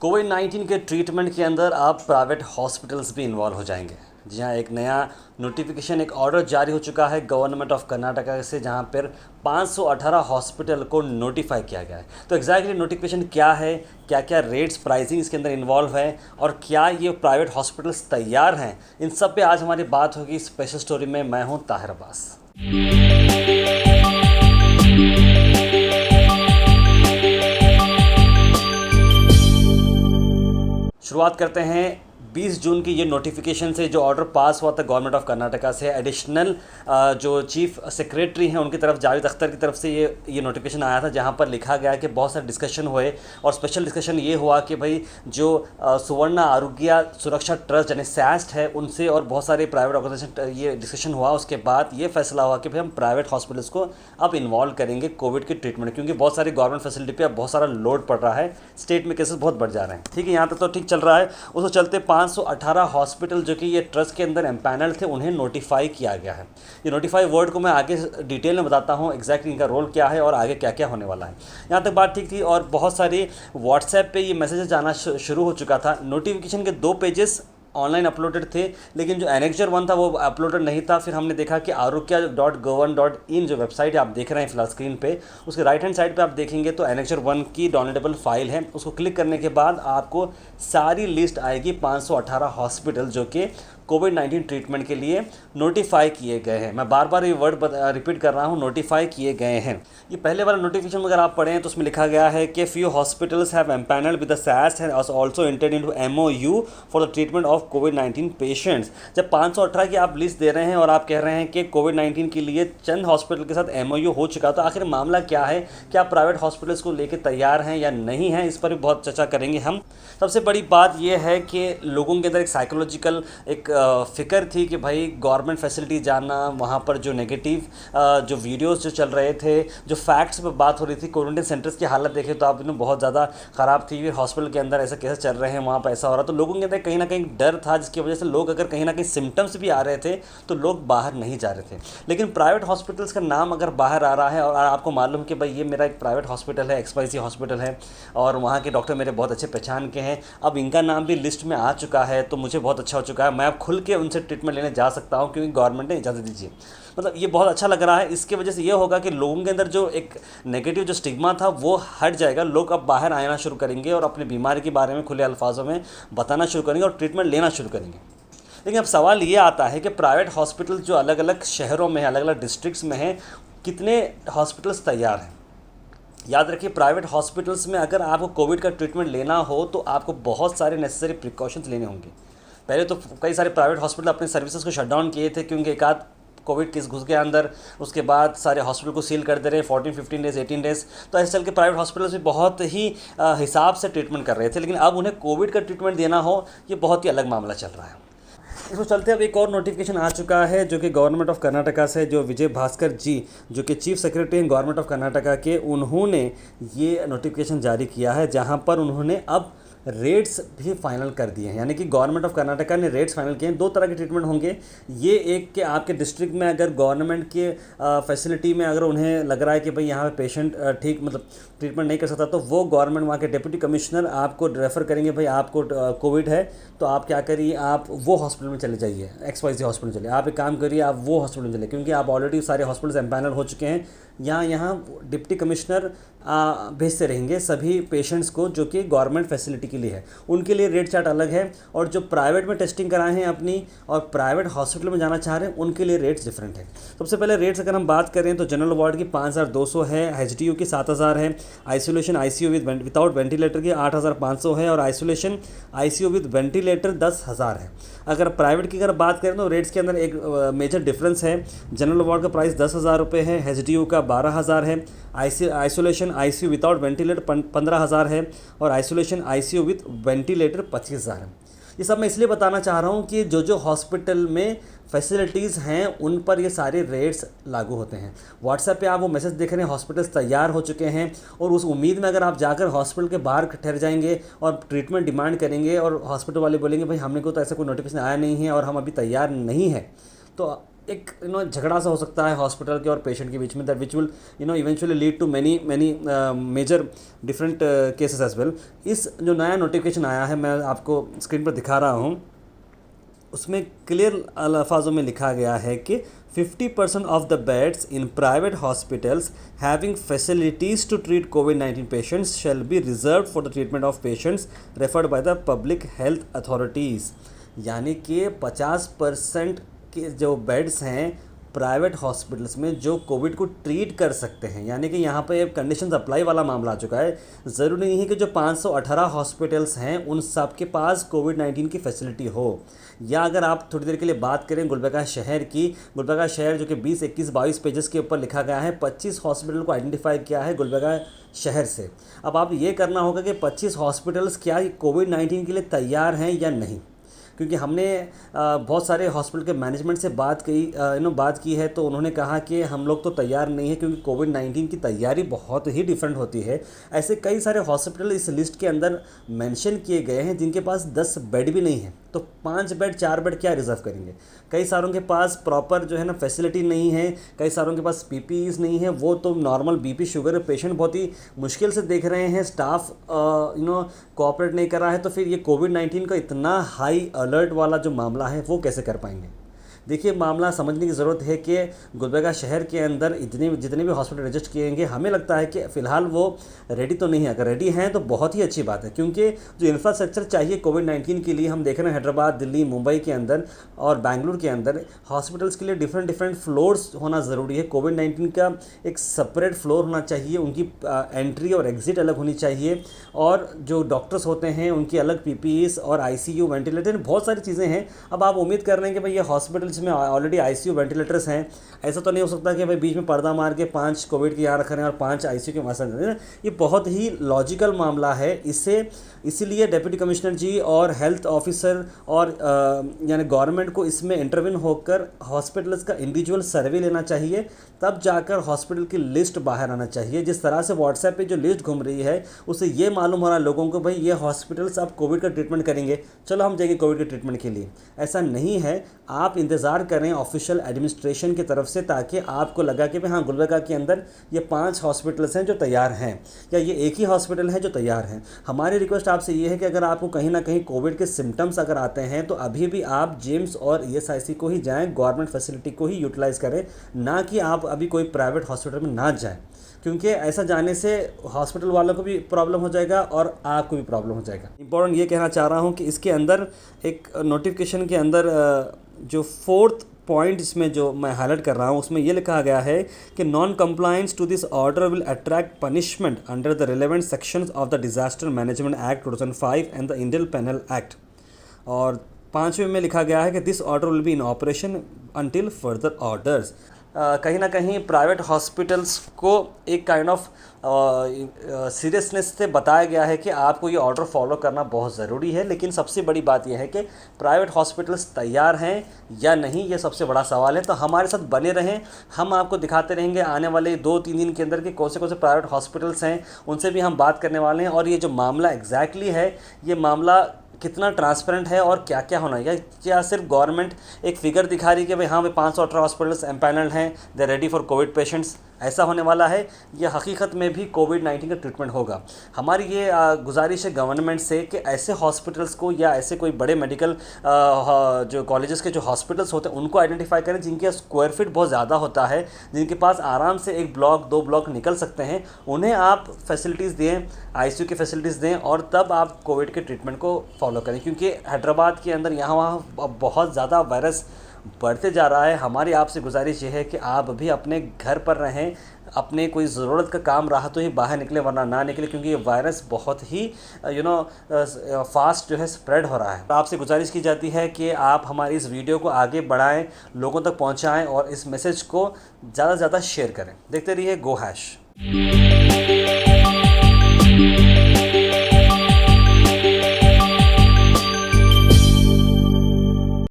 कोविड-19 के ट्रीटमेंट के अंदर अब प्राइवेट हॉस्पिटल्स भी इन्वॉल्व हो जाएंगे। जी हाँ, एक नया नोटिफिकेशन, एक ऑर्डर जारी हो चुका है गवर्नमेंट ऑफ कर्नाटका से, जहाँ पर 518 हॉस्पिटल को नोटिफाई किया गया है। तो एग्जैक्टली नोटिफिकेशन क्या है, क्या क्या रेट्स, प्राइसिंग इसके अंदर इन्वॉल्व है और क्या ये प्राइवेट हॉस्पिटल्स तैयार हैं, इन सब पे आज हमारी बात होगी स्पेशल स्टोरी में। मैं हूँ ताहिर अब्बास। शुरुआत करते हैं 20 जून की ये नोटिफिकेशन से, जो ऑर्डर पास हुआ था गवर्नमेंट ऑफ कर्नाटका से। एडिशनल जो चीफ सेक्रेटरी हैं उनकी तरफ, जावेद अख्तर की तरफ से ये नोटिफिकेशन आया था, जहाँ पर लिखा गया कि बहुत सारे डिस्कशन हुए और स्पेशल डिस्कशन ये हुआ कि भाई जो सुवर्ण आरोग्य सुरक्षा ट्रस्ट यानी सैस्ट है उनसे और बहुत सारे प्राइवेट ऑर्गेनाइजेशन ये डिस्कशन हुआ। उसके बाद ये फैसला हुआ कि भाई हम प्राइवेट हॉस्पिटल्स को अब इन्वॉल्व करेंगे कोविड के ट्रीटमेंट, क्योंकि बहुत सारी गवर्नमेंट फैसिलिटी पे अब बहुत सारा लोड पड़ रहा है, स्टेट में केसेस बहुत बढ़ जा रहे हैं। ठीक है, यहाँ तक तो ठीक चल रहा है। उसको चलते 518 हॉस्पिटल जो कि ये ट्रस्ट के अंदर एम्पैनल थे, उन्हें नोटिफाई किया गया है। ये नोटिफाई वर्ड को मैं आगे डिटेल में बताता हूँ एग्जैक्टली इनका रोल क्या है और आगे क्या क्या होने वाला है। यहाँ तक बात ठीक थी और बहुत सारी व्हाट्सएप पे ये मैसेजेस आना शुरू हो चुका था। नोटिफिकेशन के 2 पेजेस ऑनलाइन अपलोडेड थे, लेकिन जो एनेक्जर 1 था वो अपलोडेड नहीं था। फिर हमने देखा कि arogya.gov.in जो वेबसाइट आप देख रहे हैं फिलहाल स्क्रीन पे, उसके राइट हैंड साइड पे आप देखेंगे तो एनेक्जर 1 की डाउनलोडेबल फाइल है। उसको क्लिक करने के बाद आपको सारी लिस्ट आएगी 518 हॉस्पिटल जो कि कोविड-19 ट्रीटमेंट के लिए नोटिफाई किए गए हैं। मैं बार बार ये वर्ड रिपीट कर रहा हूँ, नोटिफाई किए गए हैं। ये पहले वाला नोटिफिकेशन अगर आप पढ़ें तो उसमें लिखा गया है कि few hospitals have empanelled with the SAST and also entered into MOU for the treatment of कोविड-19 पेशेंट्स। जब 518 की आप लिस्ट दे रहे हैं और आप कह रहे हैं कि कोविड-19 के लिए चंद हॉस्पिटल के साथ MOU हो चुका, तो आखिर मामला क्या है, क्या प्राइवेट हॉस्पिटल्स को लेकर तैयार हैं या नहीं हैं, इस पर भी बहुत चर्चा करेंगे हम। सबसे बड़ी बात यह है कि लोगों के अंदर एक साइकोलॉजिकल एक फ़िक्र थी कि भाई गवर्नमेंट फैसिलिटी जाना, वहाँ पर जो नेगेटिव जो वीडियोस जो चल रहे थे, जो फैक्ट्स पे बात हो रही थी। क्वारंटाइन सेंटर्स की हालत देखें तो आप बहुत ज़्यादा ख़राब थी। हॉस्पिटल के अंदर ऐसे केसेस चल रहे हैं, वहाँ पर ऐसा हो रहा, तो लोगों के अंदर कहीं ना कहीं डर था, जिसकी वजह से लोग अगर कहीं ना कहीं सिम्टम्स भी आ रहे थे तो लोग बाहर नहीं जा रहे थे। लेकिन प्राइवेट हॉस्पिटल्स का नाम अगर बाहर आ रहा है और आपको मालूम कि भाई ये मेरा एक प्राइवेट हॉस्पिटल है, XYZ हॉस्पिटल है और वहाँ के डॉक्टर मेरे बहुत अच्छे पहचान के हैं, अब इनका नाम भी लिस्ट में आ चुका है, तो मुझे बहुत अच्छा हो चुका है, मैं अब खुल के उनसे ट्रीटमेंट लेने जा सकता हूं क्योंकि गवर्नमेंट ने इजाज़त दीजिए। मतलब ये बहुत अच्छा लग रहा है। इसकी वजह से ये होगा कि लोगों के अंदर जो एक नेगेटिव जो स्टिग्मा था वो हट जाएगा। लोग अब बाहर आना शुरू करेंगे और अपनी बीमारी के बारे में खुले अल्फाजों में बताना शुरू करेंगे और ट्रीटमेंट लेना शुरू करेंगे। लेकिन अब सवाल ये आता है कि प्राइवेट हॉस्पिटल जो अलग अलग शहरों में है, अलग अलग डिस्ट्रिक्ट्स में हैं, कितने हॉस्पिटल्स तैयार हैं। याद रखिए, प्राइवेट हॉस्पिटल्स में अगर आपको कोविड का ट्रीटमेंट लेना हो तो आपको बहुत सारे नेसेसरी प्रिकॉशंस लेने होंगे। पहले तो कई सारे प्राइवेट हॉस्पिटल अपने सर्विसेज को शट डाउन किए थे क्योंकि एक आध कोविड केस घुस गया अंदर, उसके बाद सारे हॉस्पिटल को सील कर दे रहे हैं 14-15 डेज़ 18 डेज़। तो ऐसे चल के प्राइवेट हॉस्पिटल्स भी बहुत ही हिसाब से ट्रीटमेंट कर रहे थे, लेकिन अब उन्हें कोविड का ट्रीटमेंट देना हो, ये बहुत ही अलग मामला चल रहा है। इसको चलते अब एक और नोटिफिकेशन आ चुका है जो कि गवर्नमेंट ऑफ कर्नाटका से, जो विजय भास्कर जी जो कि चीफ सेक्रेटरी हैं गवर्नमेंट ऑफ कर्नाटका के, उन्होंने ये नोटिफिकेशन जारी किया है, जहाँ पर उन्होंने अब रेट्स भी फाइनल कर दिए हैं। यानी कि गवर्नमेंट ऑफ कर्नाटका ने रेट्स फाइनल किए हैं। 2 तरह के ट्रीटमेंट होंगे। ये एक कि आपके डिस्ट्रिक्ट में अगर गवर्नमेंट के फैसिलिटी में अगर उन्हें लग रहा है कि भाई यहाँ पे पेशेंट ठीक मतलब ट्रीटमेंट नहीं कर सकता, तो वो गवर्नमेंट वहाँ के डिप्टी कमिश्नर आपको रेफ़र करेंगे, भाई आपको कोविड है तो आप क्या करिए, आप वो हॉस्पिटल में चले जाइए, XYZ हॉस्पिटल चले, आप एक काम करिए, आप वो हॉस्पिटल में चले, क्योंकि आप ऑलरेडी सारे हॉस्पिटल्स एम्पैनल हो चुके हैं। यहाँ डिप्टी कमिश्नर भेजते रहेंगे सभी पेशेंट्स को जो कि गवर्नमेंट फैसिलिटी के लिए है, उनके लिए रेट चार्ट अलग है। और जो प्राइवेट में टेस्टिंग कराए हैं अपनी और प्राइवेट हॉस्पिटल में जाना चाह रहे हैं, उनके लिए रेट्स डिफरेंट है। सबसे पहले रेट्स अगर हम बात करें तो जनरल वार्ड की 5200 है, HDU की 7000 है, आइसोलेशन ICU विदाउट वेंटिलेटर की 8500 है और आइसोलेशन ICU विद वेंटिलेटर 10,000 है। अगर प्राइवेट की अगर बात करें तो रेट्स के अंदर एक मेजर डिफरेंस है। जनरल वार्ड का प्राइस 10,000 रुपये है, HDU का 12,000 है, आइसोलेशन ICU विदाउट वेंटिलेटर 15,000 है और आइसोलेशन ICU विद वेंटिलेटर 25,000 है। ये सब मैं इसलिए बताना चाह रहा हूँ कि जो जो हॉस्पिटल में फैसिलिटीज़ हैं उन पर ये सारे रेट्स लागू होते हैं। व्हाट्सएप पे आप वो मैसेज देख रहे हैं, हॉस्पिटल्स तैयार हो चुके हैं और उस उम्मीद में अगर आप जाकर हॉस्पिटल के बाहर ठहर जाएंगे और ट्रीटमेंट डिमांड करेंगे और हॉस्पिटल वाले बोलेंगे भाई हमने को तो ऐसा कोई नोटिफिकेशन आया नहीं है और हम अभी तैयार नहीं है, तो एक झगड़ा सा हो सकता है हॉस्पिटल के और पेशेंट के बीच में, that which will eventually lead to many major different cases as well. इस जो नया नोटिफिकेशन आया है, मैं आपको स्क्रीन पर दिखा रहा हूँ, उसमें क्लियर अल्फाजों में लिखा गया है कि 50% of the beds in private hospitals having facilities to treat COVID-19 patients shall be reserved for the treatment of patients referred by the public health authorities। यानी कि 50% के जो बेड्स हैं प्राइवेट हॉस्पिटल्स में जो कोविड को ट्रीट कर सकते हैं, यानी कि यहाँ पे कंडीशन अप्लाई वाला मामला आ चुका है। ज़रूरी नहीं है कि जो 518 हॉस्पिटल्स हैं उन सब के पास कोविड-19 की फैसिलिटी हो। या अगर आप थोड़ी देर के लिए बात करें गुलबर्गा शहर की, गुलबर्गा शहर जो कि 20, 21, 22 पेजेस के ऊपर लिखा गया है, 25 हॉस्पिटल को आइडेंटिफाई किया है गुलबर्गा शहर से। अब आप ये करना होगा कि 25 हॉस्पिटल्स क्या कोविड-19 के लिए तैयार हैं या नहीं, क्योंकि हमने बहुत सारे हॉस्पिटल के मैनेजमेंट से बात की है, तो उन्होंने कहा कि हम लोग तो तैयार नहीं है, क्योंकि कोविड-19 की तैयारी बहुत ही डिफरेंट होती है। ऐसे कई सारे हॉस्पिटल इस लिस्ट के अंदर मेंशन किए गए हैं जिनके पास 10 बेड भी नहीं है, तो 5 बेड 4 बेड क्या रिज़र्व करेंगे। कई सारों के पास प्रॉपर जो है ना फैसिलिटी नहीं है, कई सारों के पास पीपीईज नहीं है, वो तो नॉर्मल बीपी शुगर पेशेंट बहुत ही मुश्किल से देख रहे हैं, स्टाफ कोऑपरेट नहीं कर रहा है, तो फिर ये कोविड-19 का इतना हाई अलर्ट वाला जो मामला है वो कैसे कर पाएंगे। देखिए, मामला समझने की ज़रूरत है कि गुलबर्गा शहर के अंदर जितने भी हॉस्पिटल रजिस्टर किएंगे, हमें लगता है कि फ़िलहाल वो रेडी तो नहीं है। अगर रेडी हैं तो बहुत ही अच्छी बात है, क्योंकि जो इंफ्रास्ट्रक्चर चाहिए कोविड-19 के लिए, हम देख रहे हैं हैदराबाद, दिल्ली, मुंबई के अंदर और बेंगलुरु के अंदर हॉस्पिटल्स के लिए डिफरेंट फ्लोर्स होना ज़रूरी है। कोविड-19 का एक सेपरेट फ्लोर होना चाहिए, उनकी एंट्री और एग्ज़िट अलग होनी चाहिए, और जो डॉक्टर्स होते हैं उनकी अलग पीपीईज और आईसीयू, वेंटिलेटर, बहुत सारी चीज़ें हैं। अब आप उम्मीद कर रहे हैं कि भाई ये हॉस्पिटल में ऑलरेडी आईसीयू वेंटिलेटर्स हैं, ऐसा तो नहीं हो सकता कि भाई बीच में पर्दा मार के 5 कोविड के यहाँ रख रहे हैं और 5 आईसीयू के वहाँ रख। ये बहुत ही लॉजिकल मामला है। इसीलिए डिप्टी कमिश्नर जी और हेल्थ ऑफिसर और यानी गवर्नमेंट को इसमें इंटरवीन होकर हॉस्पिटल्स का इंडिविजुअल सर्वे लेना चाहिए, तब जाकर हॉस्पिटल की लिस्ट बाहर आना चाहिए। जिस तरह से व्हाट्सएप पे जो लिस्ट घूम रही है, उससे ये मालूम हो रहा है लोगों को भाई ये हॉस्पिटल्स अब कोविड का ट्रीटमेंट करेंगे, चलो हम जाएंगे कोविड के ट्रीटमेंट के लिए। ऐसा नहीं है, आप इंतज़ार करें ऑफिशियल एडमिनिस्ट्रेशन की तरफ से, ताकि आपको लगा कि भाई हाँ गुलबर्गा के अंदर ये 5 हॉस्पिटल्स हैं जो तैयार हैं, या ये एक ही हॉस्पिटल है जो तैयार हैं। हमारी रिक्वेस्ट आपसे ये है कि अगर आपको कहीं ना कहीं कोविड के सिम्टम्स अगर आते हैं, तो अभी भी आप जेम्स और ईएसआईसी को ही जाएँ, गवर्नमेंट फैसिलिटी को ही यूटिलाइज़ करें, ना कि आप अभी कोई प्राइवेट हॉस्पिटल में ना जाएँ, क्योंकि ऐसा जाने से हॉस्पिटल वालों को भी प्रॉब्लम हो जाएगा और आपको भी प्रॉब्लम हो जाएगा। इंपॉर्टेंट ये कहना चाह रहा हूँ कि इसके अंदर एक नोटिफिकेशन के अंदर जो 4th पॉइंट इसमें जो मैं हाईलाइट कर रहा हूँ, उसमें ये लिखा गया है कि non compliance to this order will attract punishment under the relevant sections of the disaster management act 2005 and the Indian penal act. और 5वें में लिखा गया है कि this order will be in operation until further orders. कहीं ना कहीं प्राइवेट हॉस्पिटल्स को एक काइंड ऑफ सीरियसनेस से बताया गया है कि आपको ये ऑर्डर फॉलो करना बहुत ज़रूरी है। लेकिन सबसे बड़ी बात यह है कि प्राइवेट हॉस्पिटल्स तैयार हैं या नहीं, ये सबसे बड़ा सवाल है। तो हमारे साथ बने रहें, हम आपको दिखाते रहेंगे आने वाले 2-3 दिन के अंदर के कौन से प्राइवेट हॉस्पिटल्स हैं, उनसे भी हम बात करने वाले हैं। और ये जो मामला एग्जैक्टली है, ये मामला कितना ट्रांसपेरेंट है और क्या क्या होना है, क्या सिर्फ गवर्नमेंट एक फिगर दिखा रही है कि भाई हाँ भाई 518 हॉस्पिटल्स एम्पैनल्ड हैं, दे रेडी फॉर कोविड पेशेंट्स, ऐसा होने वाला है, या हकीकत में भी कोविड-19 का ट्रीटमेंट होगा। हमारी ये गुजारिश है गवर्नमेंट से कि ऐसे हॉस्पिटल्स को या ऐसे कोई बड़े मेडिकल जो कॉलेजेस के जो हॉस्पिटल्स होते हैं उनको आइडेंटिफाई करें जिनके स्क्वायर फीट बहुत ज़्यादा होता है, जिनके पास आराम से 1 ब्लॉक 2 ब्लॉक निकल सकते हैं, उन्हें आप फैसिलिटीज़ दें, आईसीयू की फैसिलिटीज़ दें, और तब आप कोविड के ट्रीटमेंट को फॉलो करें। क्योंकि हैदराबाद के अंदर यहाँ वहाँ बहुत ज़्यादा वायरस बढ़ते जा रहा है। हमारी आपसे गुजारिश ये है कि आप भी अपने घर पर रहें, अपने कोई ज़रूरत का काम रहा तो ही बाहर निकले, वरना ना निकले, क्योंकि ये वायरस बहुत ही फास्ट जो है स्प्रेड हो रहा है। आपसे गुजारिश की जाती है कि आप हमारी इस वीडियो को आगे बढ़ाएं, लोगों तक पहुंचाएं और इस मैसेज को ज़्यादा से ज़्यादा शेयर करें। देखते रहिए गो हैश।